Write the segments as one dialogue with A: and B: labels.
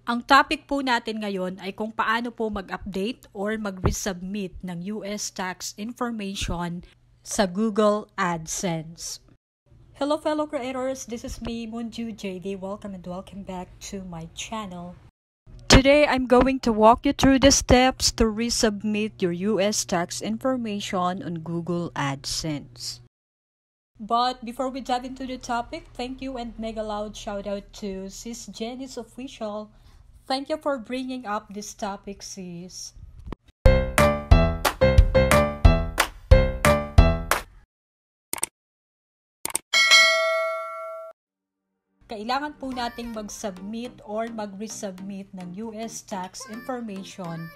A: Ang topic po natin ngayon ay kung paano po mag-update or mag-resubmit ng US tax information sa Google AdSense. Hello fellow creators, this is me, Moonju JD. Welcome back to my channel. Today, I'm going to walk you through the steps to resubmit your US tax information on Google AdSense. But before we dive into the topic, thank you and mega loud shout out to Sis Jenny's Official. Thank you for bringing up this topic, sis. Kailangan po nating mag-submit or mag-resubmit ng US tax information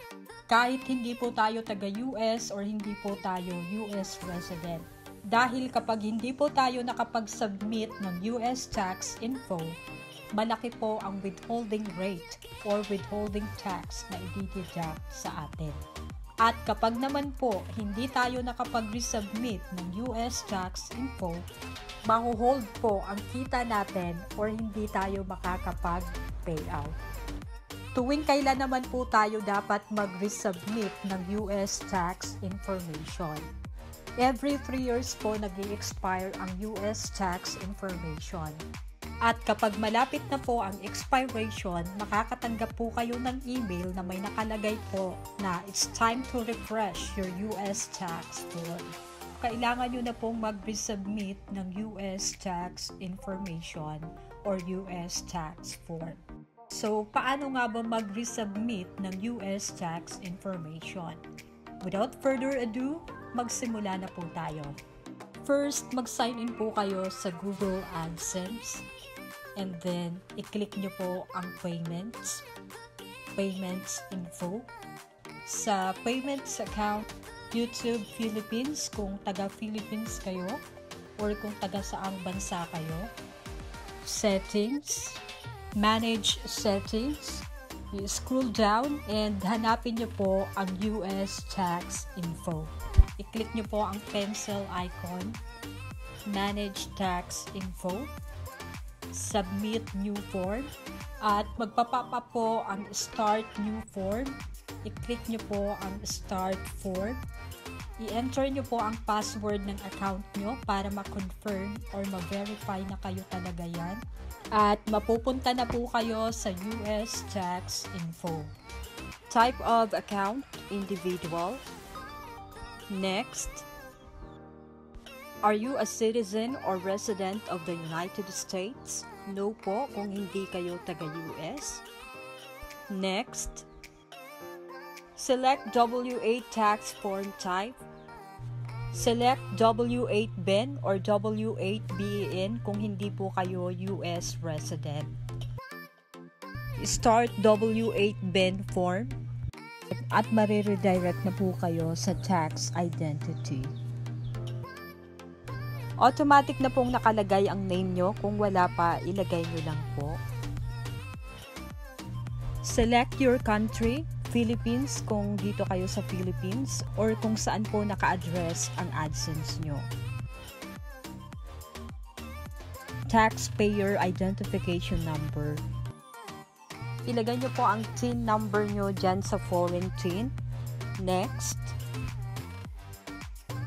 A: kahit hindi po tayo taga-US or hindi po tayo US resident. Dahil kapag hindi po tayo nakapag-submit ng US tax info, malaki po ang withholding rate or withholding tax na i-deduct sa atin. At kapag naman po hindi tayo nakapag-resubmit ng US tax info, mahuhold po ang kita natin or hindi tayo makakapag-payout. Tuwing kailan naman po tayo dapat mag-resubmit ng US tax information? Every 3 years po nag-i-expire ang US tax information. At kapag malapit na po ang expiration, makakatanggap po kayo ng email na may nakalagay po na it's time to refresh your US tax form. Kailangan nyo na pong mag-resubmit ng US tax information or US tax form. So, paano nga ba mag-resubmit ng US tax information? Without further ado, magsimula na po tayo. First, mag-sign in po kayo sa Google AdSense. And then, i-click nyo po ang payments info. Sa payments account, YouTube Philippines kung taga-Philippines kayo or kung taga saang bansa kayo. Settings, manage settings. I-scroll down and hanapin nyo po ang US tax info. I-click nyo po ang pencil icon, manage tax info. Submit new form at magpapop up po ang start new form. I-click nyo po ang start form. I-enter nyo po ang password ng account nyo para ma-confirm or ma-verify na kayo talaga yan. At mapupunta na po kayo sa US tax info. Type of account, individual. Next. Are you a citizen or resident of the United States? No po kung hindi kayo taga-US. Next. Select W8 tax form type. Select W8 BEN or W8 BEN kung hindi po kayo US resident. Start W8 BEN form at mariredirect na po kayo sa tax identity. Automatic na pong nakalagay ang name nyo. Kung wala pa, ilagay nyo lang po. Select your country, Philippines kung dito kayo sa Philippines or kung saan po naka-address ang AdSense nyo. Taxpayer identification number. Ilagay nyo po ang TIN number nyo dyan sa foreign TIN. Next.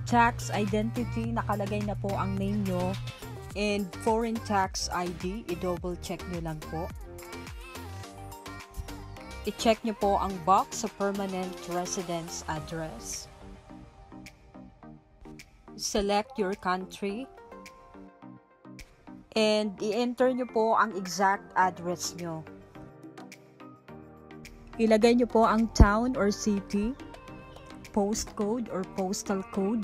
A: Tax identity, nakalagay na po ang name nyo and foreign tax ID, i-double check nyo lang po. I-check nyo po ang box sa permanent residence address. Select your country and i-enter nyo po ang exact address nyo. Ilagay nyo po ang town or city, postcode or postal code,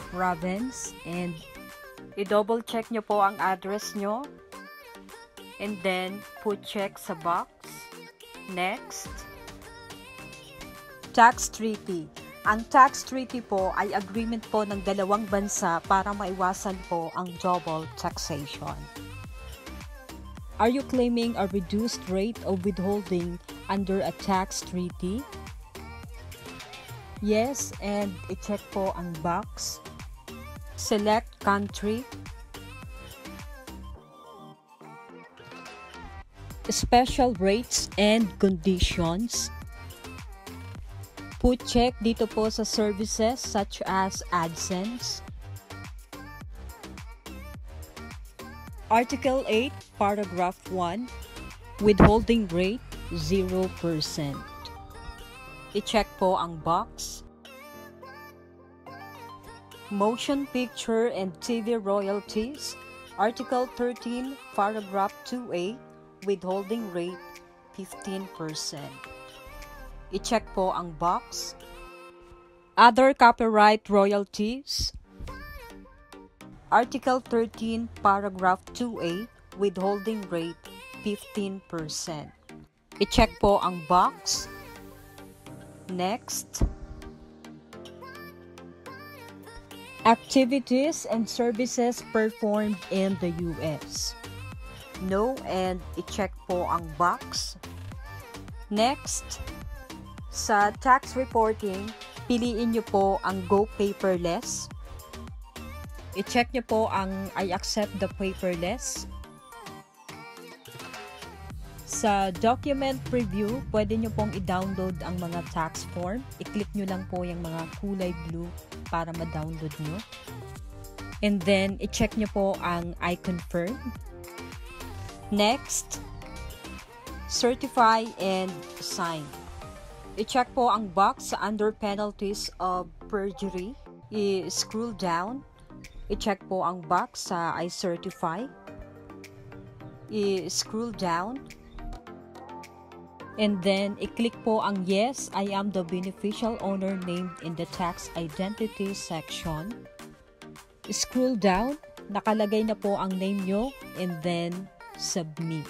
A: province, and i-double check nyo po ang address nyo and then put check sa box. Next. Tax treaty. Ang tax treaty po ay agreement po ng dalawang bansa para maiwasan po ang double taxation. Are you claiming a reduced rate of withholding under a tax treaty? Yes, and i-check po ang box. Select country. special rates and conditions. Put check dito po sa services such as AdSense. Article 8, Paragraph 1, withholding rate 0%. I-check po ang box. Motion picture and TV royalties, Article 13, Paragraph 2A, withholding rate 15%. I-check po ang box. Other copyright royalties, Article 13, Paragraph 2A, withholding rate 15%. I-check po ang box. Next. Activities and services performed in the US. No, and i-check po ang box. Next. Sa tax reporting, piliin nyo po ang Go Paperless. I-check nyo po ang I accept the paperless. Sa document preview, pwede nyo pong i-download ang mga tax form. I-click nyo lang po yung mga kulay blue para ma-download nyo. And then, i-check nyo po ang I confirm. Next, certify and sign. I-check po ang box sa under penalties of perjury. I-scroll down. I-check po ang box sa I certify. I-scroll down. And then, i-click po ang yes, I am the beneficial owner named in the tax identity section. Scroll down. Nakalagay na po ang name nyo. And then, submit.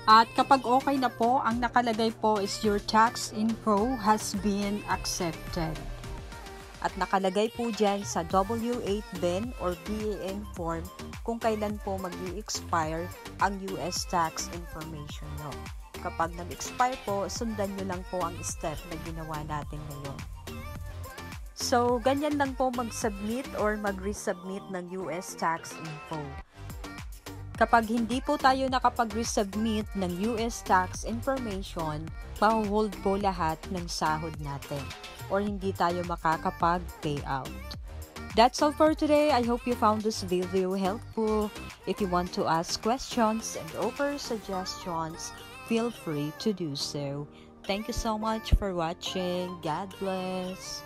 A: At kapag okay na po, ang nakalagay po is your tax info has been accepted. At nakalagay po dyan sa W8 BEN or BAN form kung kailan po mag-i-expire ang US tax information nyo. Kapag nag-expire po, sundan nyo lang po ang step na ginawa natin ngayon. So, ganyan lang po mag-submit or mag-resubmit ng US tax info. Kapag hindi po tayo nakapag-resubmit ng US tax information, mahuhold po lahat ng sahod natin or hindi tayo makakapag-payout. That's all for today. I hope you found this video helpful. If you want to ask questions and offer suggestions, feel free to do so. Thank you so much for watching. God bless.